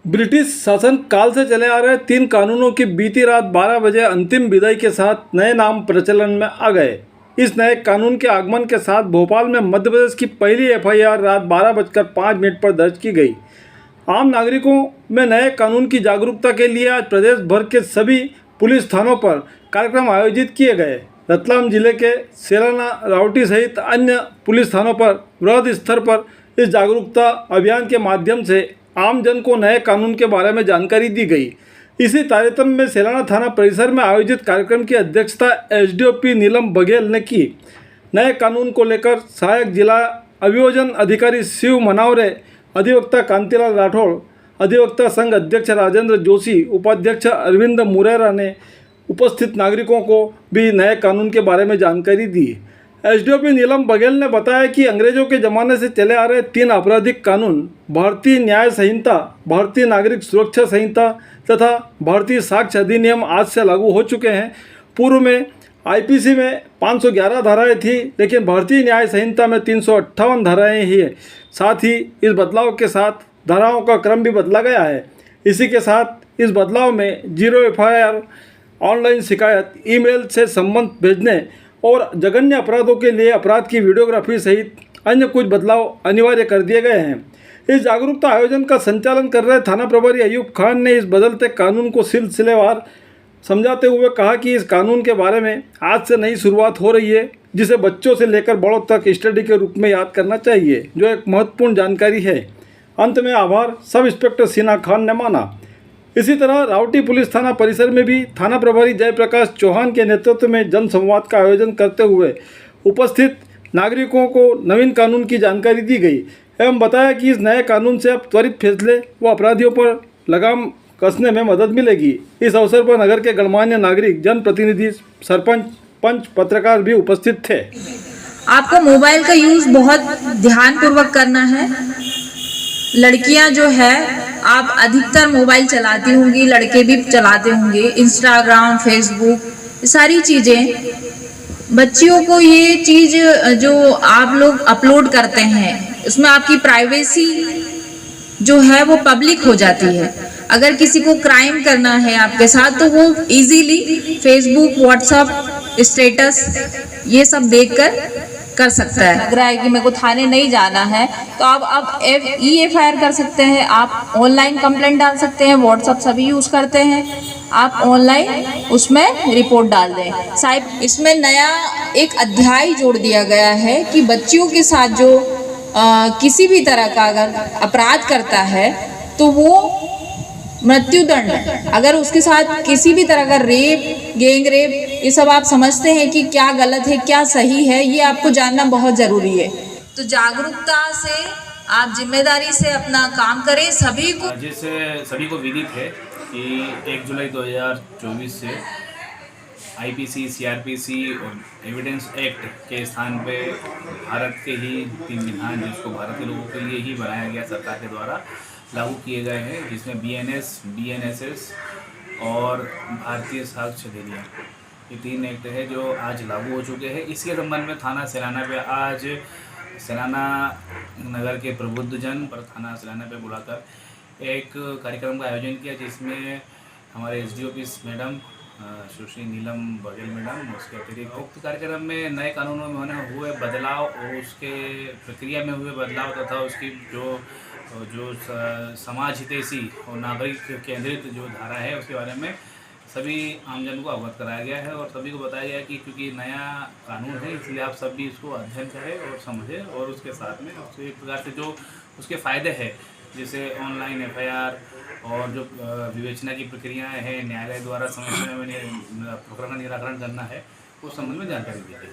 British शासन काल से चले आ रहे 3 कानूनों की बीती रात 12 बजे अंतिम विदाई के साथ नए नाम प्रचलन में आ गए। इस नए कानून के आगमन के साथ भोपाल में मध्य प्रदेश की पहली एफआईआर रात 12:05 पर दर्ज की गई। आम नागरिकों में नए कानून की जागरूकता के लिए आज प्रदेश भर के सभी पुलिस थानों पर कार्यक्रम आयोजित किए गए। रतलाम जिले के सेलाना, रावटी सहित अन्य पुलिस थानों पर वृहद स्तर पर इस जागरूकता अभियान के माध्यम से आमजन को नए कानून के बारे में जानकारी दी गई। इसी तारतम्य में सेलाना थाना परिसर में आयोजित कार्यक्रम की अध्यक्षता एसडीओपी नीलम बघेल ने की। नए कानून को लेकर सहायक जिला अभियोजन अधिकारी शिव मनावरे, अधिवक्ता कांतिलाल राठौड़, अधिवक्ता संघ अध्यक्ष राजेंद्र जोशी, उपाध्यक्ष अरविंद मुरेरा ने उपस्थित नागरिकों को भी नए कानून के बारे में जानकारी दी। एसडीओपी नीलम बघेल ने बताया कि अंग्रेजों के ज़माने से चले आ रहे 3 आपराधिक कानून, भारतीय न्याय संहिता, भारतीय नागरिक सुरक्षा संहिता तथा भारतीय साक्ष्य अधिनियम आज से लागू हो चुके हैं। पूर्व में आईपीसी में 511 धाराएं थी, लेकिन भारतीय न्याय संहिता में 358 धाराएं ही हैं। साथ ही इस बदलाव के साथ धाराओं का क्रम भी बदला गया है। इसी के साथ इस बदलाव में 0 एफआईआर, ऑनलाइन शिकायत, ईमेल से संबंध भेजने और जघन्य अपराधों के लिए अपराध की वीडियोग्राफी सहित अन्य कुछ बदलाव अनिवार्य कर दिए गए हैं। इस जागरूकता आयोजन का संचालन कर रहे थाना प्रभारी अयूब खान ने इस बदलते कानून को सिलसिलेवार समझाते हुए कहा कि इस कानून के बारे में आज से नई शुरुआत हो रही है, जिसे बच्चों से लेकर बड़ों तक स्टडी के रूप में याद करना चाहिए, जो एक महत्वपूर्ण जानकारी है। अंत में आभार सब इंस्पेक्टर सीना खान ने माना। इसी तरह रावटी पुलिस थाना परिसर में भी थाना प्रभारी जयप्रकाश चौहान के नेतृत्व में जनसंवाद का आयोजन करते हुए उपस्थित नागरिकों को नवीन कानून की जानकारी दी गई एवं बताया कि इस नए कानून से अब त्वरित फैसले व अपराधियों पर लगाम कसने में मदद मिलेगी। इस अवसर पर नगर के गणमान्य नागरिक, जनप्रतिनिधि, सरपंच, पंच, पत्रकार भी उपस्थित थे। आपको मोबाइल का यूज बहुत ध्यानपूर्वक करना है। लड़कियां जो है, आप अधिकतर मोबाइल चलाती होंगी, लड़के भी चलाते होंगे, इंस्टाग्राम, फेसबुक, सारी चीज़ें। बच्चियों को ये चीज़ जो आप लोग अपलोड करते हैं, उसमें आपकी प्राइवेसी जो है वो पब्लिक हो जाती है। अगर किसी को क्राइम करना है आपके साथ, तो वो इजीली फेसबुक, व्हाट्सएप, स्टेटस ये सब देखकर कर सकता है। लग रहा है कि मेरे को थाने नहीं जाना है, तो आप अब EFIR कर सकते हैं, आप ऑनलाइन कंप्लेंट डाल सकते हैं, व्हाट्सएप सभी यूज़ करते हैं, आप ऑनलाइन उसमें रिपोर्ट डाल दें। साहब, इसमें नया एक अध्याय जोड़ दिया गया है कि बच्चियों के साथ जो किसी भी तरह का अगर अपराध करता है तो वो मृत्युदंड, अगर उसके साथ किसी भी तरह का रेप, गैंग रेप, ये सब आप समझते हैं कि क्या गलत है क्या सही है, ये आपको जानना बहुत ज़रूरी है। तो जागरूकता से आप जिम्मेदारी से अपना काम करें। सभी को जैसे सभी को विदित है कि 1 जुलाई 2024 से आईपीसी, सीआरपीसी और एविडेंस एक्ट के स्थान पे भारत के ही 3 विधान, जिसको भारत के लोगों के लिए ही बनाया गया सरकार के द्वारा, लागू किए गए हैं, जिसमें BNS, BNSS और भारतीय साक्ष्य अधिनियम, ये 3 एक्ट है जो आज लागू हो चुके हैं। इसके संबंध में थाना सेलाना पे आज सेलाना नगर के प्रबुद्धजन पर थाना सेलाना पे बुलाकर एक कार्यक्रम का आयोजन किया, जिसमें हमारे SDOP मैडम सुश्री नीलम बघेल मैडम, उसके अतिरिक्त उक्त कार्यक्रम में नए कानूनों में हुए बदलाव और उसके प्रक्रिया में हुए बदलाव तथा उसकी जो समाज हितैषी और नागरिक केंद्रित जो धारा है उसके बारे में सभी आमजन को अवगत कराया गया है और सभी को बताया गया कि क्योंकि नया कानून है, इसलिए आप सब भी इसको अध्ययन करें और समझें और उसके साथ में उसके एक प्रकार से जो उसके फ़ायदे हैं, जैसे ऑनलाइन FIR और जो विवेचना की प्रक्रियाएं हैं, न्यायालय द्वारा समय समय में प्रकरण का निराकरण करना है, उस संबंध में जानकारी दी गई।